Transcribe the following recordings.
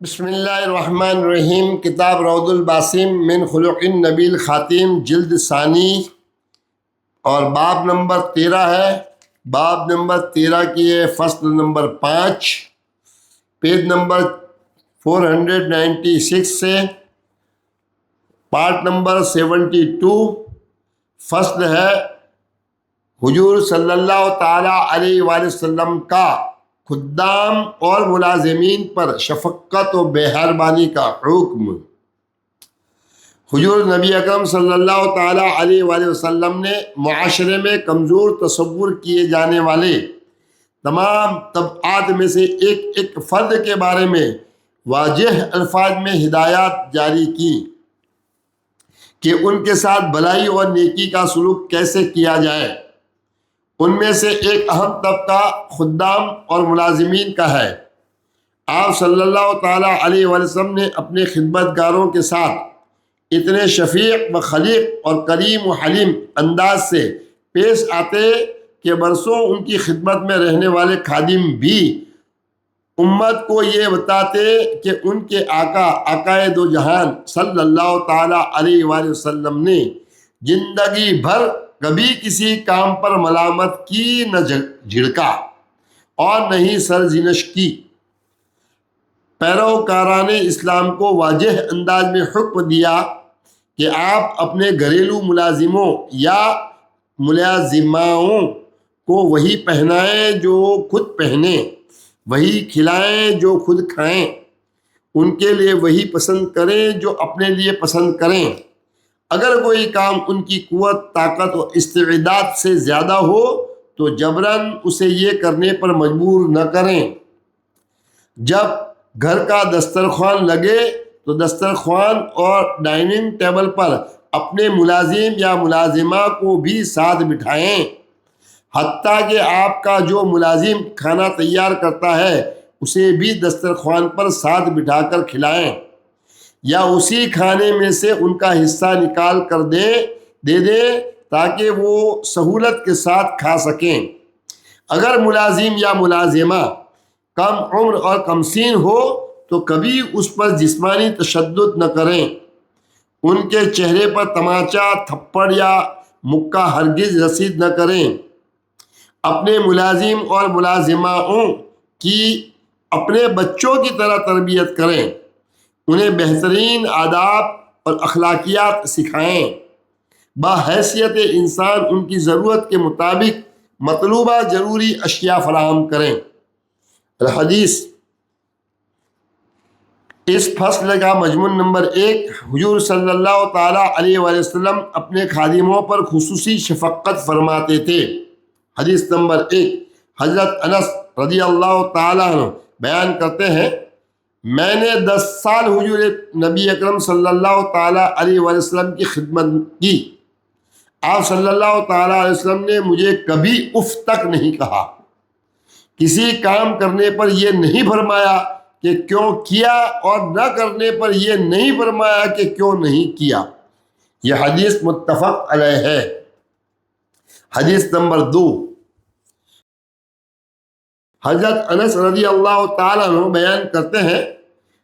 بسم اللہ الرحمن الرحیم۔ کتاب روض الباسم من خلق النبی الخاتم، جلد ثانی، اور باب نمبر 13 ہے۔ باب نمبر 13 کی ہے فصل نمبر 5، پیج نمبر 496 سے پارٹ نمبر 72۔ فصل ہے حضور صلی اللہ تعالیٰ علیہ وآلہ وسلم کا خدام اور ملازمین پر شفقت و مہربانی کا حکم۔ حضور نبی اکرم صلی اللہ تعالیٰ علیہ وآلہ وسلم نے معاشرے میں کمزور تصور کیے جانے والے تمام طبقات میں سے ایک فرد کے بارے میں واضح الفاظ میں ہدایات جاری کی کہ ان کے ساتھ بھلائی اور نیکی کا سلوک کیسے کیا جائے۔ ان میں سے ایک اہم طبقہ خدام اور ملازمین کا ہے۔ آپ صلی اللہ تعالیٰ علیہ وآلہ وسلم نے اپنے خدمتگاروں کے ساتھ اتنے شفیق و خلیق اور کریم و حلیم انداز سے پیش آتے کہ برسوں ان کی خدمت میں رہنے والے خادم بھی امت کو یہ بتاتے کہ ان کے آقائے دو جہان صلی اللہ تعالیٰ علیہ وآلہ وسلم نے زندگی بھر کبھی کسی کام پر ملامت کی نہ جھڑکا اور نہ ہی سرزنش کی۔ پیروکاران اسلام کو واضح انداز میں حکم دیا کہ آپ اپنے گھریلو ملازموں یا ملازماؤں کو وہی پہنائیں جو خود پہنیں، وہی کھلائیں جو خود کھائیں، ان کے لیے وہی پسند کریں جو اپنے لیے پسند کریں۔ اگر کوئی کام ان کی قوت، طاقت و استعداد سے زیادہ ہو تو جبراً اسے یہ کرنے پر مجبور نہ کریں۔ جب گھر کا دسترخوان لگے تو دسترخوان اور ڈائننگ ٹیبل پر اپنے ملازم یا ملازمہ کو بھی ساتھ بٹھائیں، حتیٰ کہ آپ کا جو ملازم کھانا تیار کرتا ہے اسے بھی دسترخوان پر ساتھ بٹھا کر کھلائیں، یا اسی کھانے میں سے ان کا حصہ نکال کر دے دیں تاکہ وہ سہولت کے ساتھ کھا سکیں۔ اگر ملازم یا ملازمہ کم عمر اور کم سین ہو تو کبھی اس پر جسمانی تشدد نہ کریں۔ ان کے چہرے پر تماچا، تھپڑ یا مکہ ہرگز رسید نہ کریں۔ اپنے ملازم اور ملازماؤں کی اپنے بچوں کی طرح تربیت کریں، انہیں بہترین آداب اور اخلاقیات سکھائیں۔ بحیثیت انسان ان کی ضرورت کے مطابق مطلوبہ ضروری اشیاء فراہم کریں۔ الحدیث، اس فصل کا مضمون نمبر 1، حضور صلی اللہ تعالیٰ علیہ وآلہ وسلم اپنے خادموں پر خصوصی شفقت فرماتے تھے۔ حدیث نمبر 1، حضرت انس رضی اللہ تعالیٰ عنہ بیان کرتے ہیں، میں نے 10 سال حضور نبی اکرم صلی اللہ تعالیٰ علیہ وآلہ وسلم کی خدمت کی۔ آپ صلی اللہ تعالیٰ علیہ وسلم نے مجھے کبھی اف تک نہیں کہا۔ کسی کام کرنے پر یہ نہیں فرمایا کہ کیوں کیا، اور نہ کرنے پر یہ نہیں فرمایا کہ کیوں نہیں کیا۔ یہ حدیث متفق علیہ ہے۔ حدیث نمبر 2، حضرت انس رضی اللہ تعالیٰ عنہ بیان کرتے ہیں،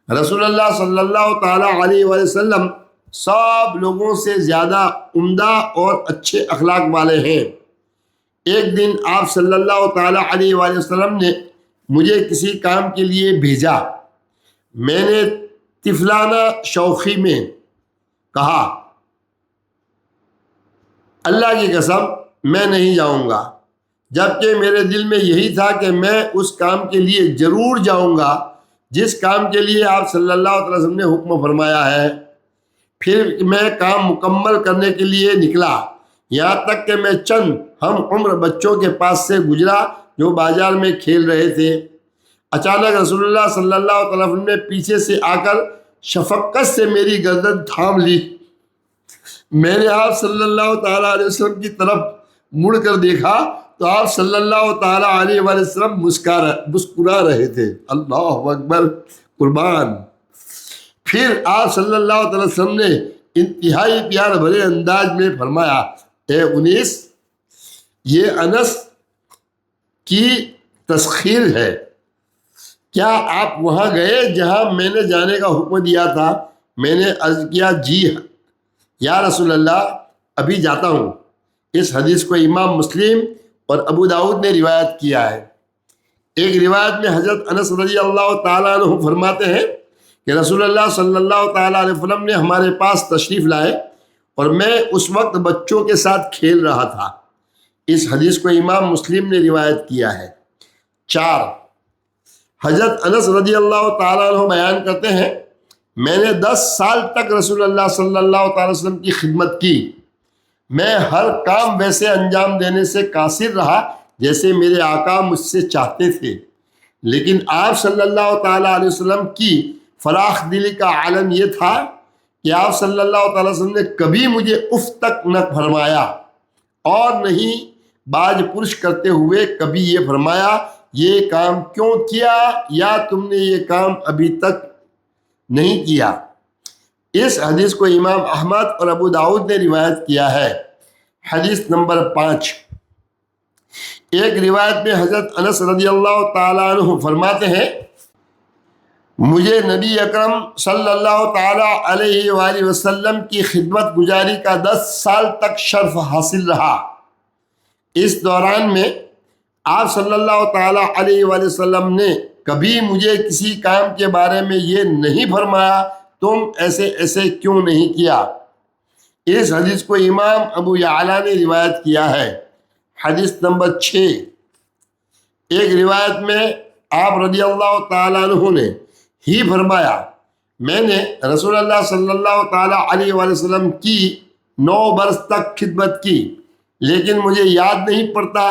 رسول اللہ صلی اللہ تعالیٰ علیہ وآلہ وسلم سب لوگوں سے زیادہ عمدہ اور اچھے اخلاق والے ہیں۔ ایک دن آپ صلی اللہ تعالیٰ علیہ وآلہ وسلم نے مجھے کسی کام کے لیے بھیجا۔ میں نے طفلانہ شوخی میں کہا، اللہ کی قسم میں نہیں جاؤں گا، جبکہ میرے دل میں یہی تھا کہ میں اس کام کے لیے ضرور جاؤں گا جس کام کے لیے آپ صلی اللہ علیہ وسلم نے حکم فرمایا ہے۔ پھر میں کام مکمل کرنے کے لیے نکلا، یہاں تک کہ میں چند ہم عمر بچوں کے پاس سے گزرا جو بازار میں کھیل رہے تھے۔ اچانک رسول اللہ صلی اللہ علیہ وسلم نے پیچھے سے آ کر شفقت سے میری گردن تھام لی۔ میں نے آپ صلی اللہ تعالیٰ علیہ وسلم کی طرف مڑ کر دیکھا تو آپ صلی اللہ تعالیٰ علیہ وآلہ وسلم مسکرا رہے تھے۔ اللہ اکبر، قربان۔ پھر آپ صلی اللہ تعالیٰ وسلم نے انتہائی پیار بھرے انداز میں فرمایا، اے انیس، یہ انس کی تسخیر ہے، کیا آپ وہاں گئے جہاں میں نے جانے کا حکم دیا تھا؟ میں نے عرض کیا جی یا رسول اللہ، ابھی جاتا ہوں۔ اس حدیث کو امام مسلم اور ابو داؤد نے روایت کیا ہے۔ ایک روایت میں حضرت انس رضی اللہ تعالیٰ عنہ فرماتے ہیں کہ رسول اللہ صلی اللہ تعالیٰ علیہ وسلم نے ہمارے پاس تشریف لائے اور میں اس وقت بچوں کے ساتھ کھیل رہا تھا۔ اس حدیث کو امام مسلم نے روایت کیا ہے۔ 4، حضرت انس رضی اللہ تعالیٰ عنہ بیان کرتے ہیں میں نے 10 سال تک رسول اللہ صلی اللہ تعالی وسلم کی خدمت کی۔ میں ہر کام ویسے انجام دینے سے قاصر رہا جیسے میرے آقا مجھ سے چاہتے تھے، لیکن آپ صلی اللہ تعالیٰ علیہ وسلم کی فراخ دلی کا عالم یہ تھا کہ آپ صلی اللہ تعالیٰ وسلم نے کبھی مجھے اف تک نہ فرمایا، اور نہیں باج پرش کرتے ہوئے کبھی یہ فرمایا یہ کام کیوں کیا، یا تم نے یہ کام ابھی تک نہیں کیا۔ اس حدیث کو امام احمد اور ابو داؤد نے روایت کیا ہے۔ حدیث نمبر 5، ایک روایت میں حضرت انس رضی اللہ تعالیٰ عنہ فرماتے ہیں مجھے نبی اکرم صلی اللہ تعالیٰ علیہ وآلہ وسلم کی خدمت گزاری کا 10 سال تک شرف حاصل رہا۔ اس دوران میں آپ صلی اللہ تعالیٰ علیہ وآلہ وسلم نے کبھی مجھے کسی کام کے بارے میں یہ نہیں فرمایا تم ایسے ایسے کیوں نہیں کیا۔ اس حدیث کو امام ابو یعلا نے روایت کیا ہے۔ حدیث نمبر 6، ایک روایت میں آپ رضی اللہ تعالیٰ عنہ نے ہی فرمایا میں نے رسول اللہ صلی اللہ تعالیٰ علیہ وآلہ وسلم کی 9 برس تک خدمت کی، لیکن مجھے یاد نہیں پڑتا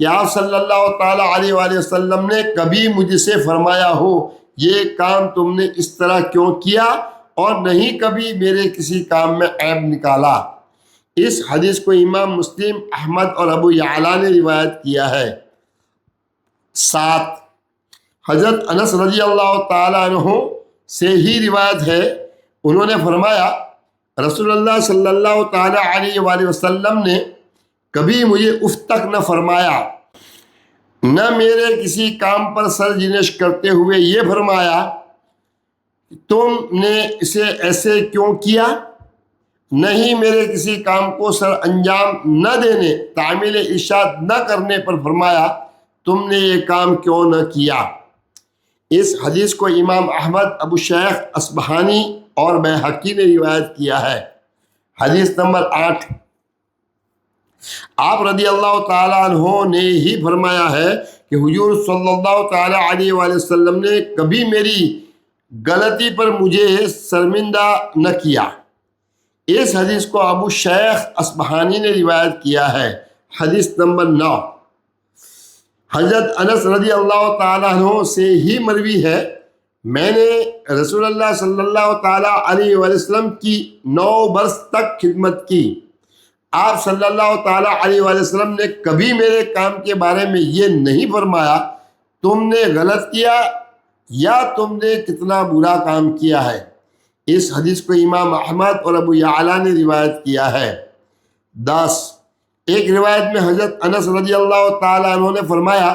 کہ آپ صلی اللہ تعالیٰ علیہ وآلہ وسلم نے کبھی مجھ سے فرمایا ہو یہ کام تم نے اس طرح کیوں کیا، اور نہیں کبھی میرے کسی کام میں عیب نکالا۔ اس حدیث کو امام مسلم، احمد اور ابو یعلا نے روایت کیا ہے۔ 7، حضرت انس رضی اللہ تعالیٰ عنہ سے ہی روایت ہے، انہوں نے فرمایا رسول اللہ صلی اللہ تعالیٰ علیہ وآلہ وسلم نے کبھی مجھے اف تک نہ فرمایا، نہ میرے کسی کام پر سرزنش کرتے ہوئے یہ فرمایا تم نے اسے ایسے کیوں کیا، نہیں میرے کسی کام کو سر انجام نہ دینے، تعمیل ارشاد نہ کرنے پر فرمایا تم نے یہ کام کیوں نہ کیا۔ اس حدیث کو امام احمد، ابو شیخ اصبہانی اور بیہقی نے روایت کیا ہے۔ حدیث نمبر 8، آپ رضی اللہ تعالیٰ عنہ نے ہی فرمایا ہے کہ حضور صلی اللہ تعالیٰ علیہ وآلہ وسلم نے کبھی میری غلطی پر مجھے شرمندہ نہ کیا۔ اس حدیث کو ابو شیخ اصبہانی نے روایت کیا ہے۔ حدیث نمبر 9، حضرت انس رضی اللہ تعالیٰ عنہ سے ہی مروی ہے میں نے رسول اللہ صلی اللہ تعالیٰ علیہ وآلہ وسلم کی 9 برس تک خدمت کی۔ آپ صلی اللہ تعالیٰ علیہ وآلہ وسلم نے کبھی میرے کام کے بارے میں یہ نہیں فرمایا تم نے غلط کیا یا تم نے کتنا برا کام کیا ہے۔ اس حدیث کو امام احمد اور ابو یعلا نے روایت کیا ہے۔ 10، ایک روایت میں حضرت انس رضی اللہ تعالیٰ عنہ نے فرمایا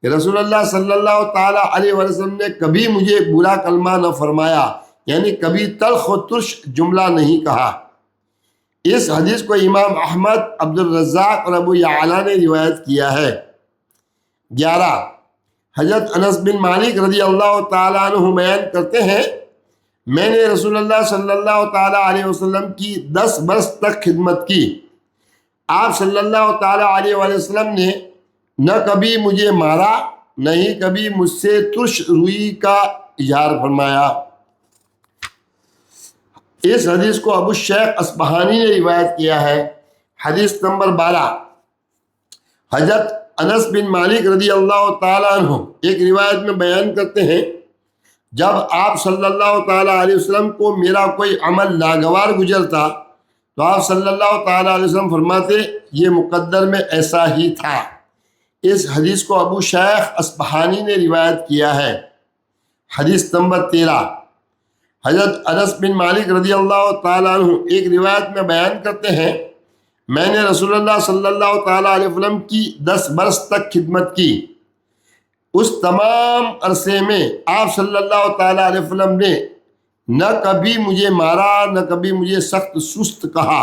کہ رسول اللہ صلی اللہ تعالیٰ علیہ وسلم نے کبھی مجھے برا کلمہ نہ فرمایا، یعنی کبھی تلخ و ترش جملہ نہیں کہا۔ اس حدیث کو امام احمد، عبد الرزاق اور ابو یعلا نے روایت کیا ہے۔ 11، حضرت انس بن مالک رضی اللہ تعالیٰ عنہ بیان کرتے ہیں میں نے رسول اللہ صلی اللہ تعالیٰ علیہ وسلم کی 10 برس تک خدمت کی۔ آپ صلی اللہ تعالیٰ علیہ وآلہ وسلم نے نہ کبھی مجھے مارا، نہ ہی کبھی مجھ سے ترش روئی کا اظہار فرمایا۔ اس حدیث کو ابو شیخ اصبہانی نے روایت کیا ہے۔ حدیث نمبر 12، حضرت انس بن مالک رضی اللہ تعالیٰ عنہ ایک روایت میں بیان کرتے ہیں جب آپ صلی اللہ تعالیٰ علیہ وسلم کو میرا کوئی عمل ناگوار گزرتا تو آپ صلی اللہ تعالیٰ علیہ وسلم فرماتے یہ مقدر میں ایسا ہی تھا۔ اس حدیث کو ابو شیخ اصبہانی نے روایت کیا ہے۔ حدیث نمبر 13، حضرت انس بن مالک رضی اللہ تعالیٰ عنہ ایک روایت میں بیان کرتے ہیں میں نے رسول اللہ صلی اللہ تعالیٰ علیہ وسلم کی 10 برس تک خدمت کی۔ اس تمام عرصے میں آپ صلی اللہ تعالیٰ علیہ وسلم نے نہ کبھی مجھے مارا، نہ کبھی مجھے سخت سست کہا،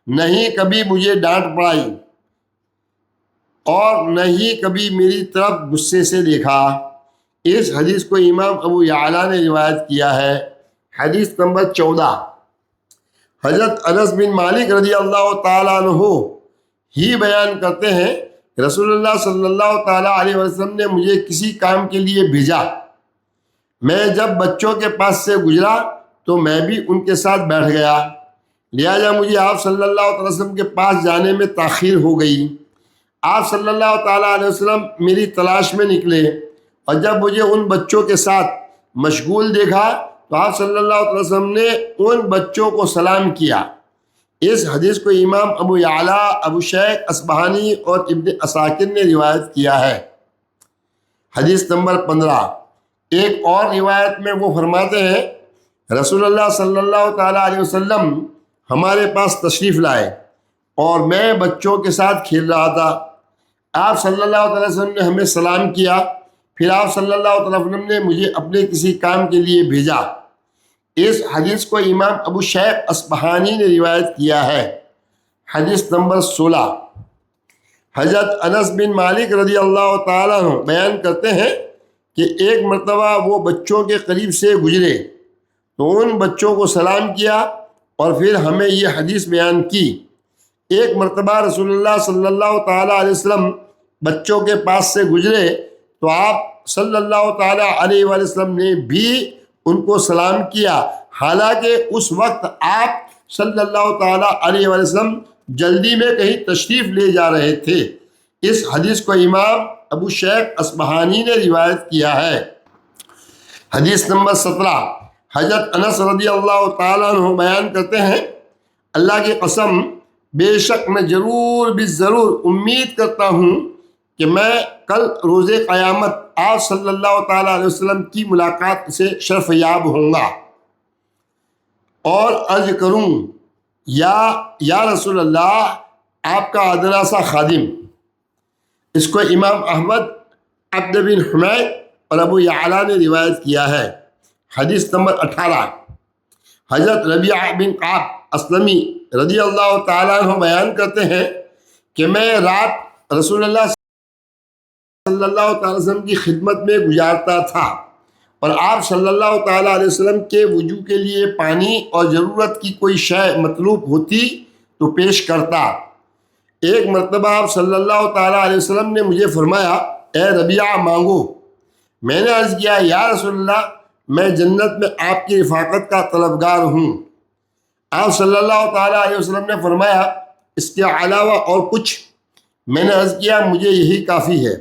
نہ ہی کبھی مجھے ڈانٹ پڑائی، اور نہ ہی کبھی میری طرف غصے سے دیکھا۔ اس حدیث کو امام ابو یعلا نے روایت کیا ہے۔ حدیث نمبر 14۔ حضرت انس بن مالک رضی اللہ تعالیٰ عنہ ہی بیان کرتے ہیں، رسول اللہ صلی اللہ تعالیٰ علیہ وسلم نے مجھے کسی کام کے لیے بھیجا، میں جب بچوں کے پاس سے گزرا تو میں بھی ان کے ساتھ بیٹھ گیا، لہذا مجھے آپ صلی اللہ علیہ وسلم کے پاس جانے میں تاخیر ہو گئی۔ آپ صلی اللہ تعالیٰ علیہ وسلم میری تلاش میں نکلے، اور جب مجھے ان بچوں کے ساتھ مشغول دیکھا تو آپ صلی اللہ علیہ وسلم نے ان بچوں کو سلام کیا۔ اس حدیث کو امام ابو یعلا، ابو شیخ اصبہانی اور ابن عساکر نے روایت کیا ہے۔ حدیث نمبر 15۔ ایک اور روایت میں وہ فرماتے ہیں، رسول اللہ صلی اللہ تعالیٰ علیہ وسلم ہمارے پاس تشریف لائے اور میں بچوں کے ساتھ کھیل رہا تھا۔ آپ صلی اللہ علیہ وسلم نے ہمیں سلام کیا، پھر آپ صلی اللہ علیہ وسلم نے مجھے اپنے کسی کام کے لیے بھیجا۔ اس حدیث کو امام ابو شیخ اصبہانی نے روایت کیا ہے۔ حدیث نمبر 16۔ حضرت انس بن مالک رضی اللہ تعالیٰ عنہ بیان کرتے ہیں کہ ایک مرتبہ وہ بچوں کے قریب سے گزرے تو ان بچوں کو سلام کیا اور پھر ہمیں یہ حدیث بیان کی۔ ایک مرتبہ رسول اللہ صلی اللہ تعالیٰ علیہ وسلم بچوں کے پاس سے گزرے تو آپ صلی اللہ تعالیٰ علیہ وسلم نے بھی ان کو سلام کیا، حالانکہ اس وقت آپ صلی اللہ تعالیٰ علیہ وسلم جلدی میں کہیں تشریف لے جا رہے تھے۔ اس حدیث کو امام ابو شیخ اصبہانی نے روایت کیا ہے۔ حدیث نمبر 17۔ حضرت انس رضی اللہ تعالیٰ عنہ بیان کرتے ہیں، اللہ کی قسم بے شک میں ضرور امید کرتا ہوں کہ میں کل روز قیامت آپ صلی اللہ تعالیٰ علیہ وسلم کی ملاقات سے شرف یاب ہوں گا اور عرض کروں، یا رسول اللہ، آپ کا ادنا سا خادم۔ اس کو امام احمد، عبد بن حمید اور ابو یعلا نے روایت کیا ہے۔ حدیث نمبر 18۔ حضرت ربیعہ بن کعب اسلمی رضی اللہ تعالیٰ عنہ بیان کرتے ہیں کہ میں رات رسول اللہ صلی اللہ تعالیٰ وسلم کی خدمت میں گزارتا تھا اور آپ صلی اللہ تعالیٰ علیہ وسلم کے وضو کے لیے پانی اور ضرورت کی کوئی شے مطلوب ہوتی تو پیش کرتا۔ ایک مرتبہ آپ صلی اللہ تعالیٰ علیہ وسلم نے مجھے فرمایا، اے ربیعہ مانگو۔ میں نے عرض کیا، یا رسول اللہ، میں جنت میں آپ کی رفاقت کا طلبگار ہوں۔ آپ صلی اللہ تعالیٰ علیہ وسلم نے فرمایا، اس کے علاوہ اور کچھ؟ میں نے عرض کیا، مجھے یہی کافی ہے۔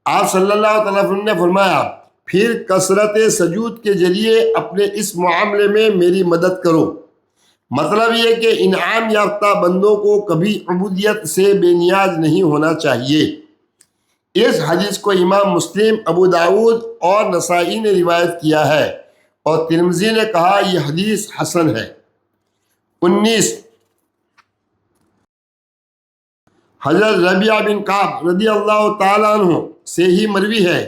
آپ صلی اللہ تعالیٰ علیہ وسلم نے فرمایا، پھر کثرت سجود کے ذریعے اپنے اس معاملے میں میری مدد کرو۔ مطلب یہ کہ انعام یافتہ بندوں کو کبھی عبودیت سے بے نیاز نہیں ہونا چاہیے۔ اس حدیث کو امام مسلم، ابو داؤد اور نسائی نے روایت کیا ہے اور ترمذی نے کہا یہ حدیث حسن ہے۔ 19۔ حضرت ربیعہ بن کعب رضی اللہ تعالیٰ عنہ سے ہی مروی ہے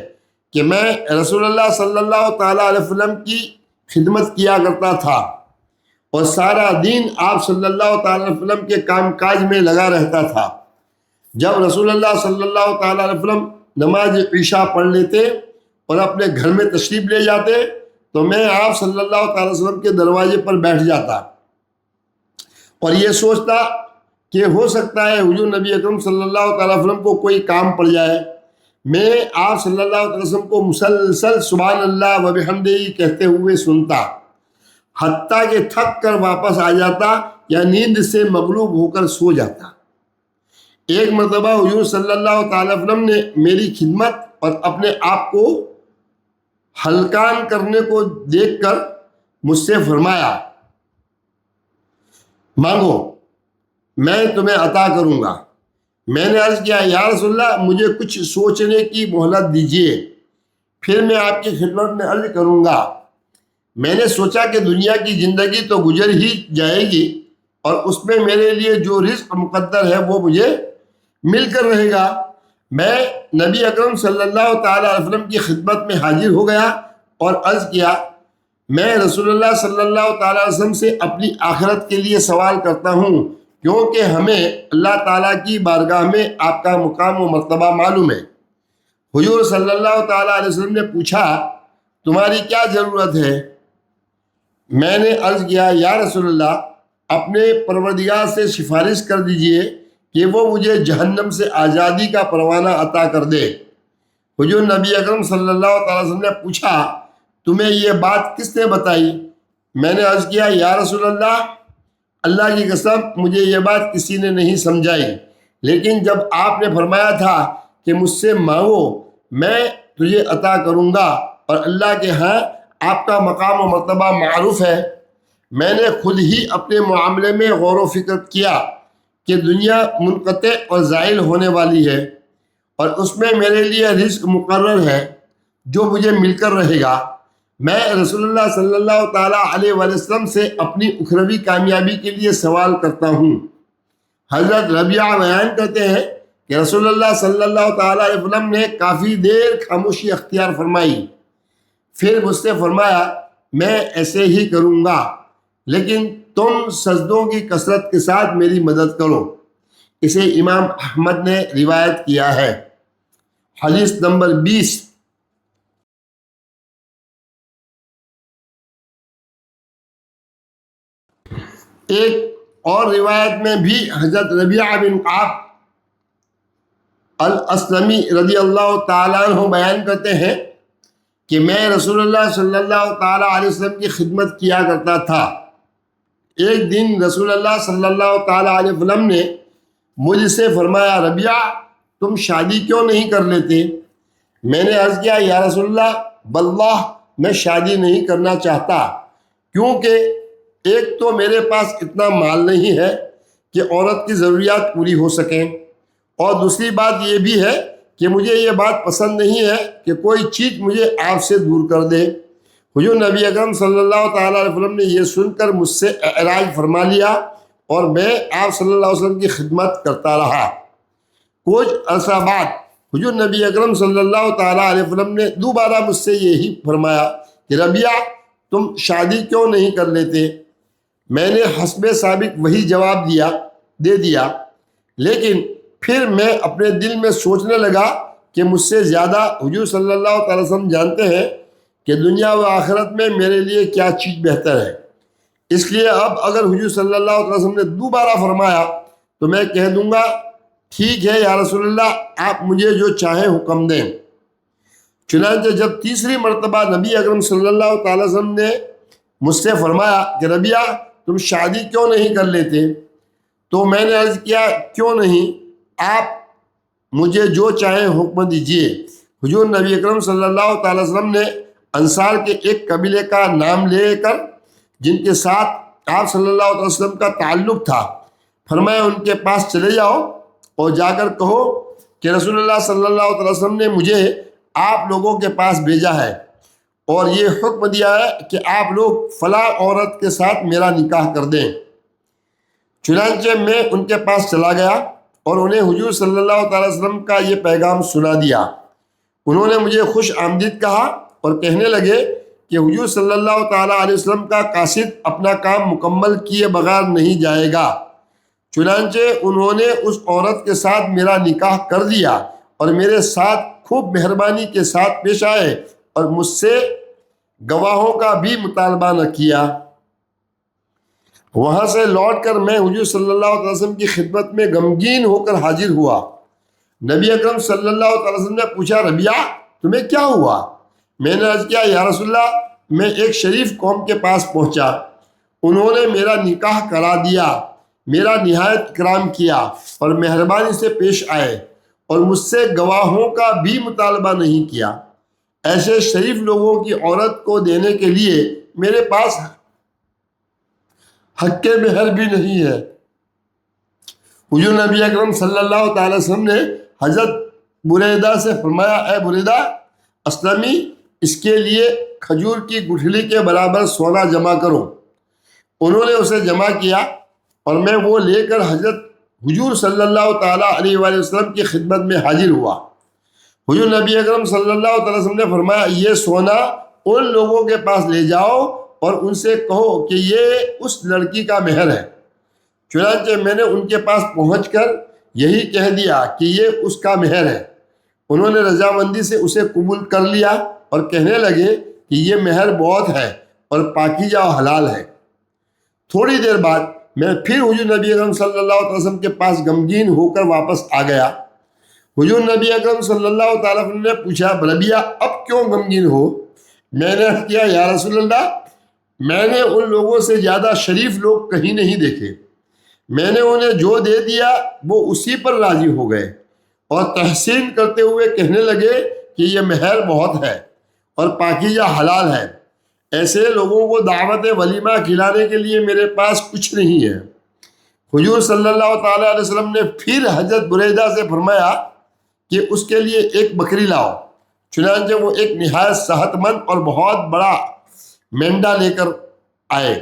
کہ میں رسول اللہ صلی اللہ تعالیٰ علیہ وسلم کی خدمت کیا کرتا تھا اور سارا دن آپ صلی اللہ تعالیٰ علیہ وسلم کے کام کاج میں لگا رہتا تھا۔ جب رسول اللہ صلی اللہ تعالیٰ علیہ وسلم نماز عشاء پڑھ لیتے اور اپنے گھر میں تشریف لے جاتے تو میں آپ صلی اللہ تعالیٰ علیہ وسلم کے دروازے پر بیٹھ جاتا اور یہ سوچتا کہ ہو سکتا ہے حضور نبی اکرم صلی اللہ تعالیٰ علیہ وسلم کو کوئی کام پڑ جائے۔ میں آپ صلی اللہ علیہ وسلم کو مسلسل سبحان اللہ و بحمدہ کہتے ہوئے سنتا، حتیٰ کہ تھک کر واپس آ جاتا یا نیند سے مغلوب ہو کر سو جاتا۔ ایک مرتبہ حضور صلی اللہ تعالیٰ علیہ وسلم نے میری خدمت اور اپنے آپ کو ہلکان کرنے کو دیکھ کر مجھ سے فرمایا، مانگو، میں تمہیں عطا کروں گا۔ میں نے عرض کیا، یا رسول اللہ، مجھے کچھ سوچنے کی مہلت دیجیے، پھر میں آپ کی خدمت میں عرض کروں گا۔ میں نے سوچا کہ دنیا کی زندگی تو گزر ہی جائے گی اور اس میں میرے لیے جو رزق مقدر ہے وہ مجھے مل کر رہے گا۔ میں نبی اکرم صلی اللہ تعالیٰ علیہ وسلم کی خدمت میں حاضر ہو گیا اور عرض کیا، میں رسول اللہ صلی اللہ تعالیٰ علیہ وسلم سے اپنی آخرت کے لیے سوال کرتا ہوں، کیونکہ ہمیں اللہ تعالیٰ کی بارگاہ میں آپ کا مقام و مرتبہ معلوم ہے۔ حضور صلی اللہ تعالیٰ علیہ وسلم نے پوچھا، تمہاری کیا ضرورت ہے؟ میں نے عرض کیا، یا رسول اللہ، اپنے پروردگار سے سفارش کر دیجئے کہ وہ مجھے جہنم سے آزادی کا پروانہ عطا کر دے۔ حضور نبی اکرم صلی اللہ تعالیٰ وسلم نے پوچھا، تمہیں یہ بات کس نے بتائی؟ میں نے عرض کیا، یا رسول اللہ، اللہ کی قسم مجھے یہ بات کسی نے نہیں سمجھائی، لیکن جب آپ نے فرمایا تھا کہ مجھ سے مانگو میں تجھے عطا کروں گا، اور اللہ کے ہاں آپ کا مقام و مرتبہ معروف ہے، میں نے خود ہی اپنے معاملے میں غور و فکر کیا کہ دنیا منقطع اور زائل ہونے والی ہے، اور اس میں میرے لیے رزق مقرر ہے جو مجھے مل کر رہے گا۔ میں رسول اللہ صلی اللہ تعالیٰ علیہ وآلہ وسلم سے اپنی اخروی کامیابی کے لیے سوال کرتا ہوں۔ حضرت ربیعہ بیان کرتے ہیں کہ رسول اللہ صلی اللہ تعالیٰ علیہ وسلم نے کافی دیر خاموشی اختیار فرمائی، پھر مجھ سے فرمایا، میں ایسے ہی کروں گا، لیکن تم سجدوں کی کثرت کے ساتھ میری مدد کرو۔ اسے امام احمد نے روایت کیا ہے۔ حدیث نمبر 20۔ ایک اور روایت میں بھی حضرت ربیعہ بن کعب الاسلمی رضی اللہ تعالیٰ عنہ بیان کرتے ہیں کہ میں رسول اللہ صلی اللہ تعالیٰ علیہ وسلم کی خدمت کیا کرتا تھا۔ ایک دن رسول اللہ صلی اللہ تعالیٰ علیہ وسلم نے مجھ سے فرمایا، ربیعہ، تم شادی کیوں نہیں کر لیتے؟ میں نے عرض کیا، یا رسول اللہ، واللہ میں شادی نہیں کرنا چاہتا، کیونکہ ایک تو میرے پاس اتنا مال نہیں ہے کہ عورت کی ضروریات پوری ہو سکیں، اور دوسری بات یہ بھی ہے کہ مجھے یہ بات پسند نہیں ہے کہ کوئی چیز مجھے آپ سے دور کر دے۔ حضور نبی اکرم صلی اللہ تعالیٰ علیہ وسلم نے یہ سن کر مجھ سے اعراض فرما لیا، اور میں آپ صلی اللہ علیہ وسلم کی خدمت کرتا رہا۔ کچھ عرصہ بعد حضور نبی اکرم صلی اللہ تعالیٰ علیہ وسلم نے دوبارہ مجھ سے یہی فرمایا کہ ربیعہ، تم شادی کیوں نہیں کر لیتے؟ میں نے حسب سابق وہی جواب دے دیا، لیکن پھر میں اپنے دل میں سوچنے لگا کہ مجھ سے زیادہ حضور صلی اللہ تعالی وسلم جانتے ہیں کہ دنیا و آخرت میں میرے لیے کیا چیز بہتر ہے، اس لیے اب اگر حضور صلی اللہ علیہ وسلم نے دوبارہ فرمایا تو میں کہہ دوں گا، ٹھیک ہے یا رسول اللہ، آپ مجھے جو چاہیں حکم دیں۔ چنانچہ جب تیسری مرتبہ نبی اکرم صلی اللہ تعالی وسلم نے مجھ سے فرمایا کہ ربیعہ، تم شادی کیوں نہیں کر لیتے؟ تو میں نے عرض کیا، کیوں نہیں، آپ مجھے جو چاہیں حکم دیجئے۔ حضور نبی اکرم صلی اللہ تعالی وسلم نے انصار کے ایک قبیلے کا نام لے کر، جن کے ساتھ آپ صلی اللہ علیہ وسلم کا تعلق تھا، فرمایا، ان کے پاس چلے جاؤ اور جا کر کہو کہ رسول اللہ صلی اللہ علیہ وسلم نے مجھے آپ لوگوں کے پاس بھیجا ہے اور یہ حکم دیا ہے کہ آپ لوگ فلاں عورت کے ساتھ میرا نکاح کر دیں۔ چنانچہ میں ان کے پاس چلا گیا اور انہیں حضور صلی اللہ تعالی وسلم کا یہ پیغام سنا دیا۔ انہوں نے مجھے خوش آمدید کہا اور کہنے لگے کہ حضور صلی اللہ تعالیٰ علیہ وسلم کا قاصد اپنا کام مکمل کیے بغیر نہیں جائے گا۔ چنانچہ انہوں نے اس عورت کے ساتھ میرا نکاح کر دیا اور میرے ساتھ خوب مہربانی کے ساتھ پیش آئے اور مجھ سے گواہوں کا بھی مطالبہ نہ کیا۔ وہاں سے لوٹ کر میں حضور صلی اللہ علیہ وسلم کی خدمت میں غمگین ہو کر حاضر ہوا۔ نبی اکرم صلی اللہ علیہ وسلم نے پوچھا، ربیعہ، تمہیں کیا ہوا؟ میں نے عرض کیا، یا رسول اللہ، میں ایک شریف قوم کے پاس پہنچا، انہوں نے میرا نکاح کرا دیا، میرا نہایت اکرام کیا اور مہربانی سے پیش آئے اور مجھ سے گواہوں کا بھی مطالبہ نہیں کیا۔ ایسے شریف لوگوں کی عورت کو دینے کے لیے میرے پاس حق مہر بھی نہیں ہے۔ حضور نبی اکرم صلی اللہ تعالی وسلم نے حضرت بریدہ سے فرمایا، اے بریدہ اسلمی، اس کے لیے کھجور کی گٹھلی کے برابر سونا جمع کرو۔ انہوں نے اسے جمع کیا اور میں وہ لے کر حضرت حضور صلی اللہ تعالیٰ علیہ وآلہ وسلم کی خدمت میں حاضر ہوا۔ حضور نبی اکرم صلی اللہ تعالیٰ وسلم نے فرمایا یہ سونا ان لوگوں کے پاس لے جاؤ اور ان سے کہو کہ یہ اس لڑکی کا مہر ہے۔ چنانچہ میں نے ان کے پاس پہنچ کر یہی کہہ دیا کہ یہ اس کا مہر ہے۔ انہوں نے رضامندی سے اسے قبول کر لیا اور کہنے لگے کہ یہ مہر بہت ہے اور پاکیزہ و حلال ہے۔ تھوڑی دیر بعد میں پھر حضور نبی اکرم صلی اللہ علیہ وسلم کے پاس غمگین ہو کر واپس آ گیا۔ حضور نبی اکرم صلی اللہ تعالیٰ وسلم نے پوچھا ربیہ اب کیوں غمگین ہو؟ میں نے عرض کیا یا رسول اللہ میں نے ان لوگوں سے زیادہ شریف لوگ کہیں نہیں دیکھے، میں نے انہیں جو دے دیا وہ اسی پر راضی ہو گئے اور تحسین کرتے ہوئے کہنے لگے کہ یہ مہر بہت ہے اور پاکیزہ حلال ہے۔ ایسے لوگوں کو دعوت ولیمہ کھلانے کے لیے میرے پاس کچھ نہیں ہے۔ حضور صلی اللہ تعالیٰ علیہ وسلم نے پھر حضرت بریدہ سے فرمایا کہ اس کے لیے ایک بکری لاؤ۔ چنانچہ وہ ایک نہایت صحت مند اور بہت بڑا مینڈا لے کر آئے۔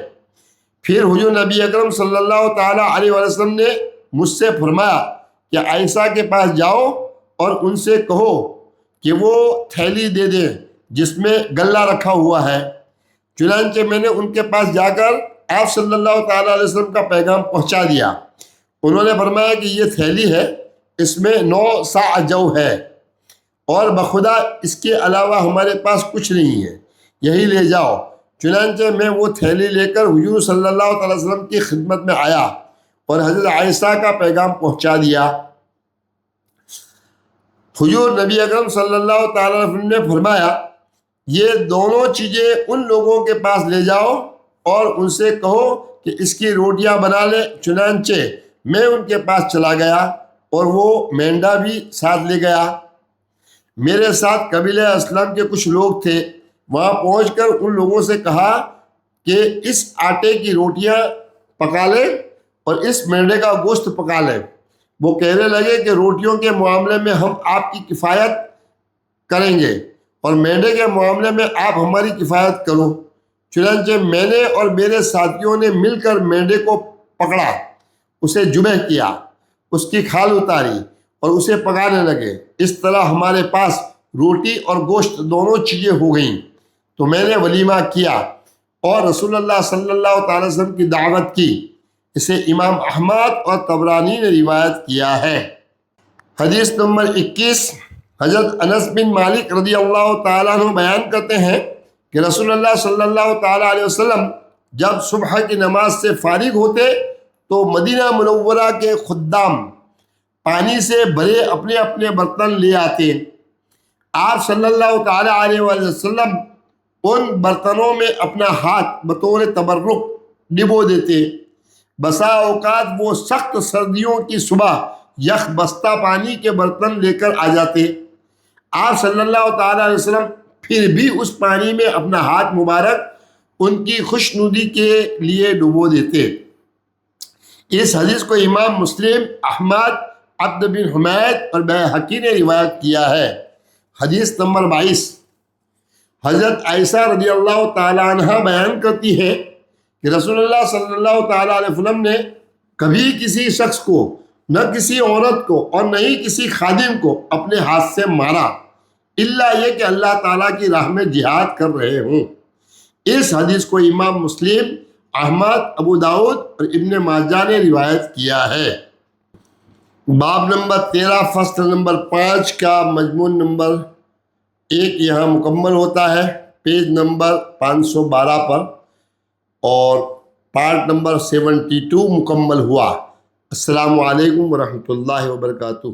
پھر حضور نبی اکرم صلی اللہ تعالیٰ علیہ وسلم نے مجھ سے فرمایا کہ عائشہ کے پاس جاؤ اور ان سے کہو کہ وہ تھیلی دے دیں جس میں غلہ رکھا ہوا ہے۔ چنانچہ میں نے ان کے پاس جا کر آپ صلی اللہ تعالیٰ علیہ وسلم کا پیغام پہنچا دیا۔ انہوں نے فرمایا کہ یہ تھیلی ہے، اس میں 9 صاع جو ہے اور بخدا اس کے علاوہ ہمارے پاس کچھ نہیں ہے، یہی لے جاؤ۔ چنانچہ میں وہ تھیلی لے کر حضور صلی اللہ تعالیٰ وسلم کی خدمت میں آیا اور حضرت عائشہ کا پیغام پہنچا دیا۔ حضور نبی اکرم صلی اللہ تعالیٰ وسلم نے فرمایا یہ دونوں چیزیں ان لوگوں کے پاس لے جاؤ اور ان سے کہو کہ اس کی روٹیاں بنا لیں۔ چنانچہ میں ان کے پاس چلا گیا اور وہ مینڈا بھی ساتھ لے گیا۔ میرے ساتھ قبیلہ اسلم کے کچھ لوگ تھے۔ وہاں پہنچ کر ان لوگوں سے کہا کہ اس آٹے کی روٹیاں پکا لیں اور اس مینڈے کا گوشت پکا لیں۔ وہ کہنے لگے کہ روٹیوں کے معاملے میں ہم آپ کی کفایت کریں گے اور مینڈے کے معاملے میں آپ ہماری کفایت کرو۔ چنانچہ میں نے اور میرے ساتھیوں نے مل کر مینڈے کو پکڑا، اسے ذبح کیا، اس کی کھال اتاری اور اسے پکانے لگے۔ اس طرح ہمارے پاس روٹی اور گوشت دونوں چیزیں ہو گئیں، تو میں نے ولیمہ کیا اور رسول اللہ صلی اللہ تعالی وسلم کی دعوت کی۔ اسے امام احمد اور طبرانی نے روایت کیا ہے۔ حدیث نمبر 21، حضرت انس بن مالک رضی اللہ تعالیٰ عنہ بیان کرتے ہیں کہ رسول اللہ صلی اللہ تعالیٰ علیہ وسلم جب صبح کی نماز سے فارغ ہوتے تو مدینہ منورہ کے خدام پانی سے بھرے اپنے اپنے برتن لے آتے۔ آپ صلی اللہ تعالیٰ علیہ وسلم ان برتنوں میں اپنا ہاتھ بطور تبرک ڈبو دیتے۔ بسا اوقات وہ سخت سردیوں کی صبح یخ بستہ پانی کے برتن لے کر آ جاتے۔ آپ صلی اللہ تعالیٰ علیہ وسلم پھر بھی اس پانی میں اپنا ہاتھ مبارک ان کی خوشنودی کے لیے ڈبو دیتے۔ اس حدیث کو امام مسلم، احمد، عبد بن حمید اور بیہقی نے روایت کیا ہے۔ حدیث نمبر 22، حضرت عائشہ رضی اللہ تعالیٰ عنہ بیان کرتی ہے کہ رسول اللہ صلی اللہ تعالیٰ علیہ وسلم نے کبھی کسی شخص کو، نہ کسی عورت کو اور نہ ہی کسی خادم کو اپنے ہاتھ سے مارا، الا یہ کہ اللہ تعالیٰ کی راہ میں جہاد کر رہے ہوں۔ اس حدیث کو امام مسلم، احمد، ابو داؤد اور ابن ماجہ نے روایت کیا ہے۔ باب نمبر 13 فصل نمبر 5 کا مضمون نمبر 1 یہاں مکمل ہوتا ہے، پیج نمبر 512 پر، اور پارٹ نمبر 72 مکمل ہوا۔ السلام علیکم ورحمۃ اللہ وبرکاتہ۔